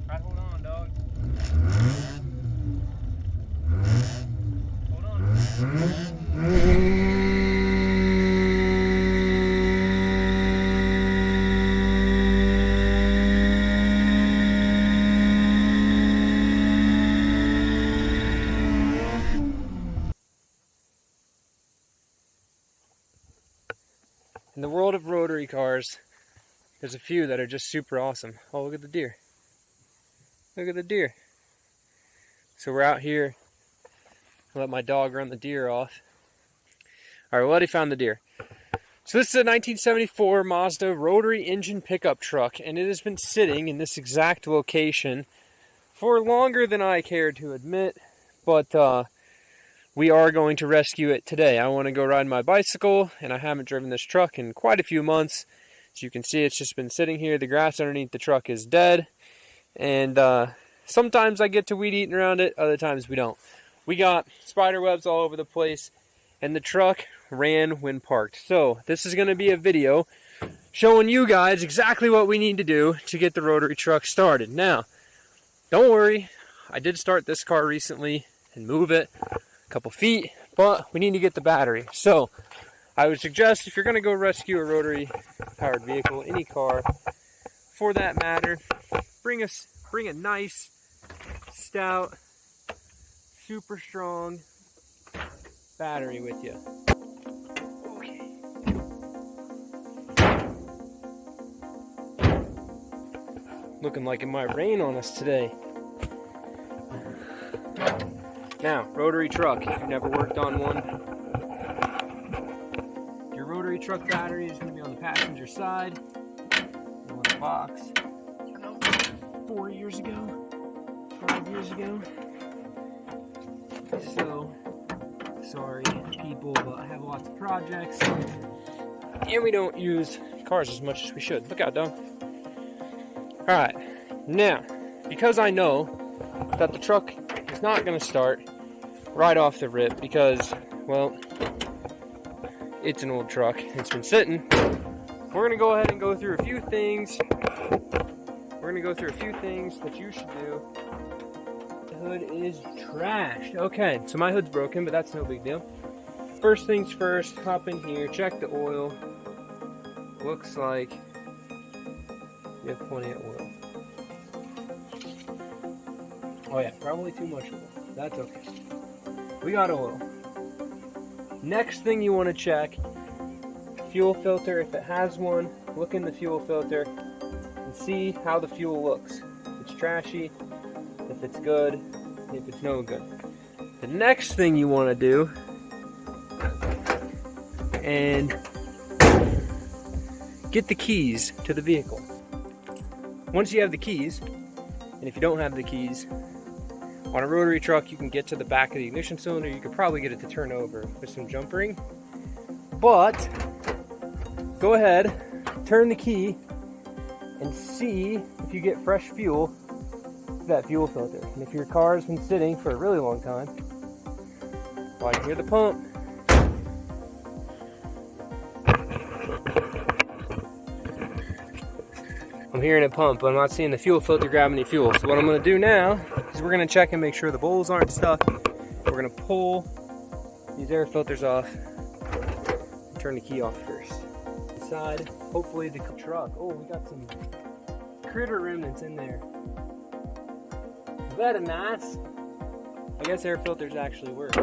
Try hold on, dog. Hold on. In the world of rotary cars, there's a few that are just super awesome. Oh, look at the deer. Look at the deer. So we're out here. I let my dog run the deer off. All right, well, he found the deer. So this is a 1974 Mazda rotary engine pickup truck, and it has been sitting in this exact location for longer than I care to admit, but we are going to rescue it today. I want to go ride my bicycle, and I haven't driven this truck in quite a few months. As you can see, it's just been sitting here. The grass underneath the truck is dead, and sometimes I get to weed eating around it, other times we don't. We got spider webs all over the place, and the truck ran when parked. So this is going to be a video showing you guys exactly what we need to do to get the rotary truck started. Now, don't worry, I did start this car recently and move it a couple feet, but we need to get the battery. So I would suggest, if you're going to go rescue a rotary powered vehicle, any car for that matter, bring a nice, stout, super strong battery with you. Okay. Looking like it might rain on us today. Now, rotary truck, if you've never worked on one, your rotary truck battery is going to be on the passenger side. On the box. 4 years ago, 5 years ago. So, sorry people, but I have lots of projects, and we don't use cars as much as we should. Look out, dog. Alright, now, because I know that the truck is not going to start right off the rip because, well, it's an old truck. It's been sitting. We're going to go ahead and go through a few things. We're going to go through a few things that you should do. The hood is trashed. Okay, so my hood's broken, but that's no big deal. First things first, hop in here, check the oil. Looks like you have plenty of oil. Oh yeah, probably too much oil. That's okay. We got oil. Next thing you want to check, fuel filter. If it has one, look in the fuel filter and see how the fuel looks. If it's trashy, if it's good, if it's no good. The next thing you want to do, and get the keys to the vehicle. Once you have the keys, and if you don't have the keys, on a rotary truck you can get to the back of the ignition cylinder. You could probably get it to turn over with some jump ring. But go ahead, turn the key, and see if you get fresh fuel to that fuel filter. And if your car has been sitting for a really long time, well, I can hear the pump. I'm hearing it pump, but I'm not seeing the fuel filter grab any fuel. So what I'm going to do now is we're going to check and make sure the bowls aren't stuck. We're going to pull these air filters off and turn the key off first. Inside, hopefully the truck. Oh, we got some critter remnants in there. Is that a mass? I guess air filters actually work.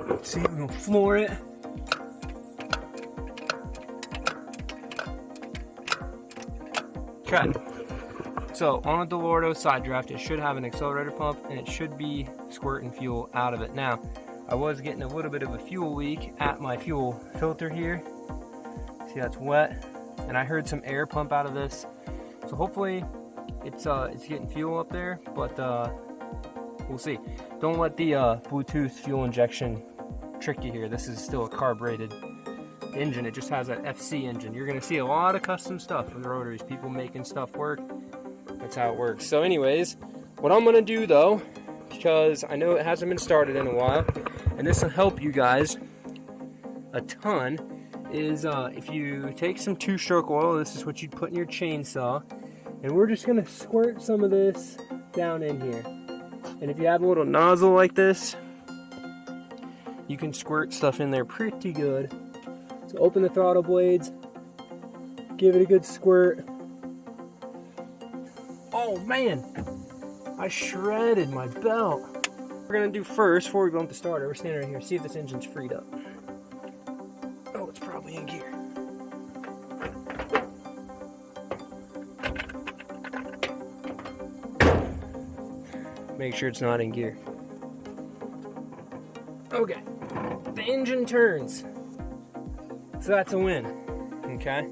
Let's see, we're going to floor it. Okay, so on a DeLordo side draft, it should have an accelerator pump and it should be squirting fuel out of it. Now, I was getting a little bit of a fuel leak at my fuel filter here. See, that's wet, and I heard some air pump out of this. So hopefully it's getting fuel up there, but we'll see. Don't let the Bluetooth fuel injection trick you here. This is still a carbureted engine. It just has that FC engine. You're gonna see a lot of custom stuff with rotaries, people making stuff work. That's how it works. So anyways, what I'm gonna do though, because I know it hasn't been started in a while, and this will help you guys a ton, is if you take some 2-stroke oil, this is what you'd put in your chainsaw, And we're just gonna squirt some of this down in here. And if you have a little nozzle like this, you can squirt stuff in there pretty good. So open the throttle blades, give it a good squirt. Oh man, I shredded my belt. We're gonna do first, before we bump the starter, we're standing right here, see if this engine's freed up. Oh, it's probably in gear. Make sure it's not in gear. Okay, the engine turns. So that's a win, okay?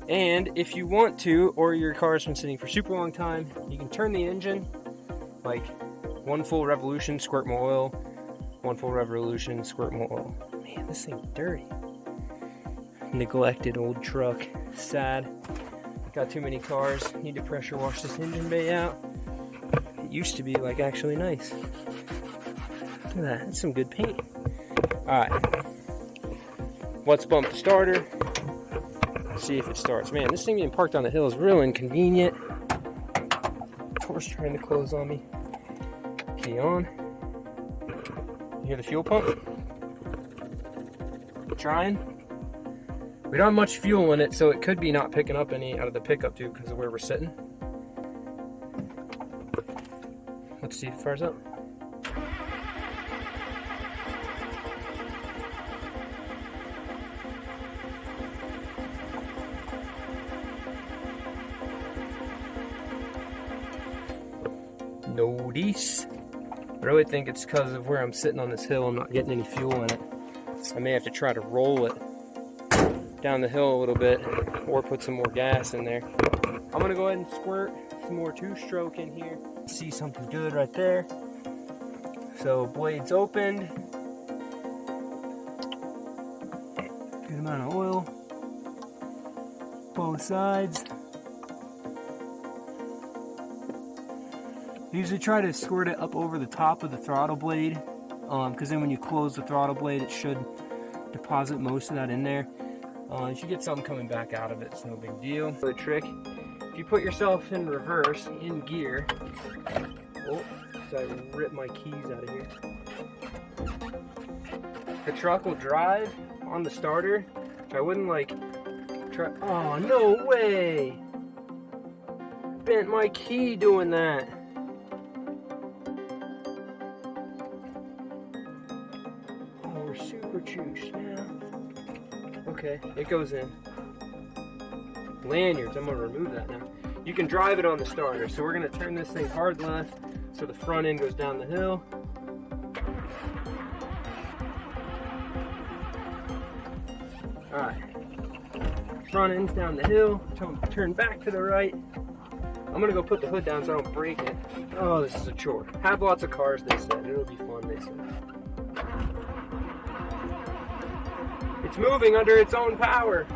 And if you want to, or your car's been sitting for a super long time, you can turn the engine, like 1 full revolution, squirt more oil, 1 full revolution, squirt more oil. Man, this thing's dirty. Neglected old truck, sad. Got too many cars, need to pressure wash this engine bay out. It used to be like actually nice. Look at that, that's some good paint. All right, let's bump the starter. See if it starts. Man, this thing being parked on the hill is real inconvenient. Door's trying to close on me. Key on. You hear the fuel pump? Trying. We don't have much fuel in it, so it could be not picking up any out of the pickup tube because of where we're sitting. Let's see if it fires up. Notice. I really think it's because of where I'm sitting on this hill. I'm not getting any fuel in it. I may have to try to roll it down the hill a little bit or put some more gas in there. I'm gonna go ahead and squirt some more 2-stroke in here. See something good right there. So blades opened. Good amount of oil. Both sides. Usually try to squirt it up over the top of the throttle blade, because then when you close the throttle blade, it should deposit most of that in there. You should get something coming back out of it, it's no big deal. The trick, if you put yourself in reverse, in gear, oh, so I ripped my keys out of here. The truck will drive on the starter. I wouldn't like try, oh no way! Bent my key doing that. Super juice now. Okay, it goes in. Lanyards, I'm gonna remove that now. You can drive it on the starter, so we're gonna turn this thing hard left so the front end goes down the hill. Alright. Front end's down the hill. Turn back to the right. I'm gonna go put the hood down so I don't break it. Oh, this is a chore. Have lots of cars, they said. It'll be fun, they said. It's moving under its own power.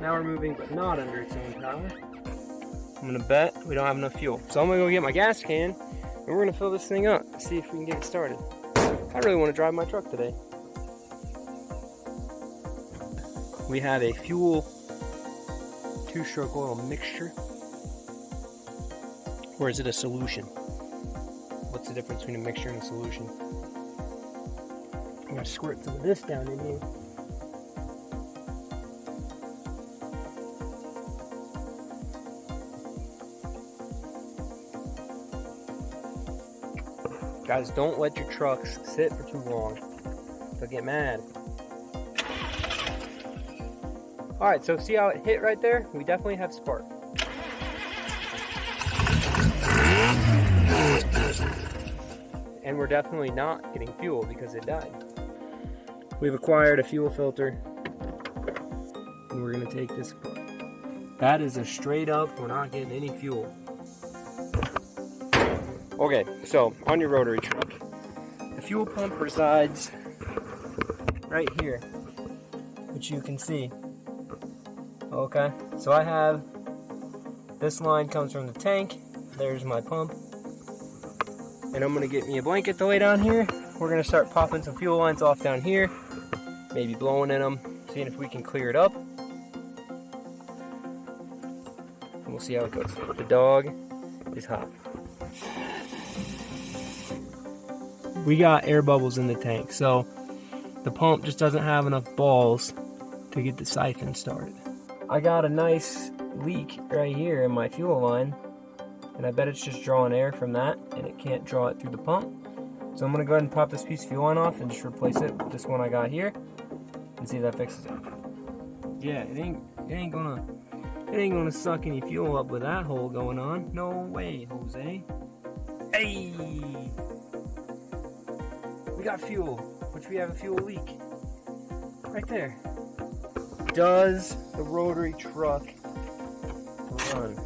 Now we're moving, but not under its own power. I'm gonna bet we don't have enough fuel. So I'm gonna go get my gas can, and we're gonna fill this thing up and see if we can get it started. I really wanna drive my truck today. We have a fuel 2-stroke oil mixture. Or is it a solution? What's the difference between a mixture and a solution? I'm gonna squirt some of this down in here. Guys, don't let your trucks sit for too long. They'll get mad. Alright, so see how it hit right there? We definitely have spark. And we're definitely not getting fuel because it died. We've acquired a fuel filter, and we're gonna take this apart. That is a straight up, we're not getting any fuel. Okay, so on your rotary truck, the fuel pump resides right here, which you can see. Okay, so I have, this line comes from the tank, there's my pump, and I'm gonna get me a blanket to lay down here. We're gonna start popping some fuel lines off down here, maybe blowing in them, seeing if we can clear it up. we'll see how it goes. The dog is hot. We got air bubbles in the tank, so the pump just doesn't have enough balls to get the siphon started. I got a nice leak right here in my fuel line, and I bet it's just drawing air from that, and it can't draw it through the pump. So I'm gonna go ahead and pop this piece of fuel line off and just replace it with this one I got here, and see if that fixes it. Yeah, it ain't gonna suck any fuel up with that hole going on. No way, Jose. Hey, we got fuel, which we have a fuel leak right there. Does the rotary truck run?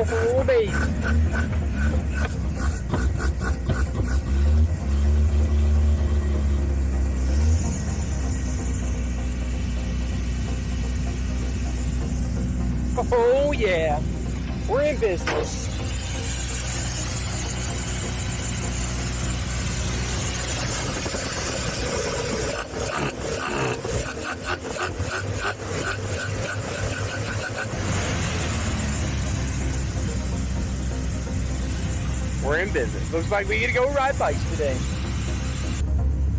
Oh, baby. Oh yeah, we're in business. We're in business. Looks like we get to go ride bikes today.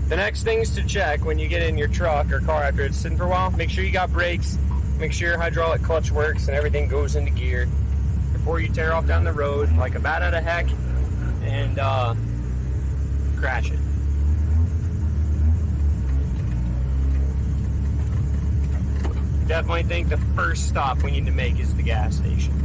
The next things to check when you get in your truck or car after it's sitting for a while, make sure you got brakes, make sure your hydraulic clutch works and everything goes into gear before you tear off down the road like a bat out of heck and crash it. Definitely think the first stop we need to make is the gas station.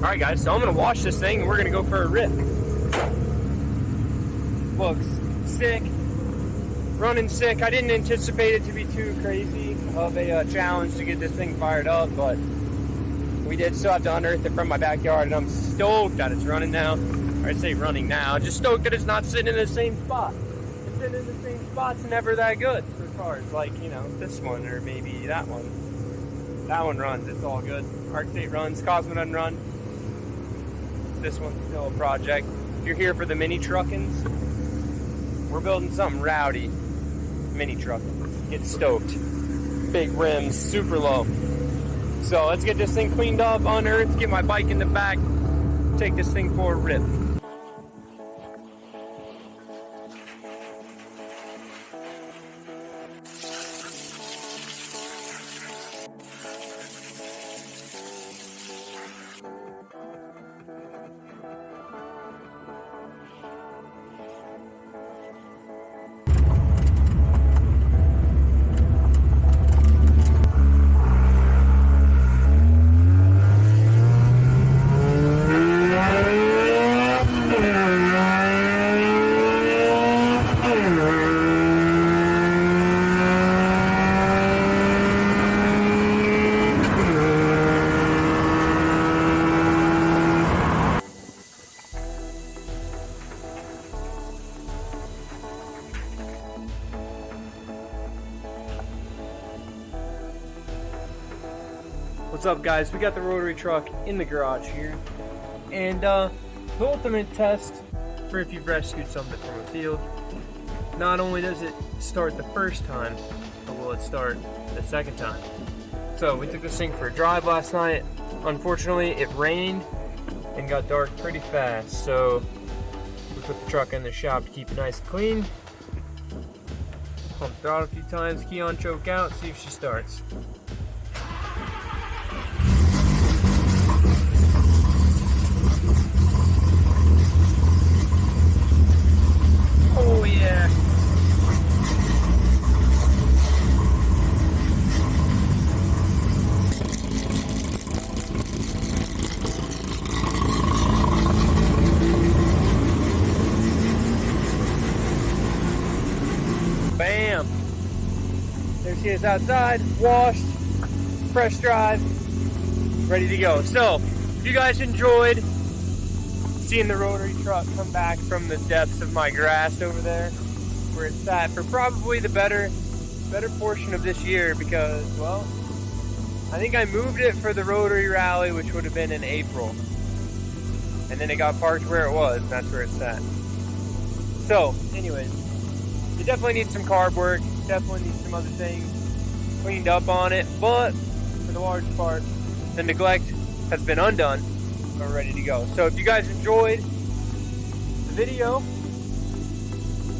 Alright guys, so I'm going to wash this thing and we're going to go for a rip. Looks sick. Running sick. I didn't anticipate it to be too crazy of a challenge to get this thing fired up, but we did still have to unearth it from my backyard, and I'm stoked that it's running now. Or I'd say running now. Just stoked that it's not sitting in the same spot. It's sitting in the same spot's never that good for cars, like, you know, this one or maybe that one. That one runs, it's all good. Arctate runs, Cosmo doesn't run. This one's still a project. If you're here for the mini truckins, we're building something rowdy. Mini truckins. Get stoked. Big rims, super low. So let's get this thing cleaned up, unearthed, get my bike in the back, take this thing for a rip. What's up guys, we got the rotary truck in the garage here, and the ultimate test for if you've rescued something from a field. Not only does it start the first time, but will it start the second time. So we took this thing for a drive last night. Unfortunately it rained and got dark pretty fast, so we put the truck in the shop to keep it nice and clean. Pump the throttle a few times, key on, choke out, see if she starts. Oh yeah. Bam. There she is outside, washed, fresh drive, ready to go. So, if you guys enjoyed seeing the rotary truck come back from the depths of my grass over there, where it's sat for probably the better portion of this year because, well, I think I moved it for the Rotary Rally, which would have been in April. And then it got parked where it was, and that's where it's sat. So, anyways, it definitely needs some carb work, definitely needs some other things cleaned up on it, but for the large part, the neglect has been undone. We're ready to go. So if you guys enjoyed the video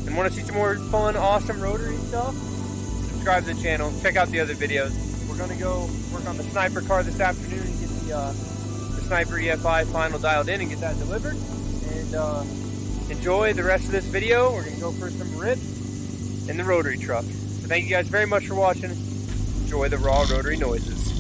and want to see some more fun, awesome Rotary stuff, subscribe to the channel, check out the other videos. We're going to go work on the sniper car this afternoon and get the sniper EFI final dialed in and get that delivered. And enjoy the rest of this video. We're going to go for some rips in the Rotary truck. So thank you guys very much for watching. Enjoy the raw Rotary noises.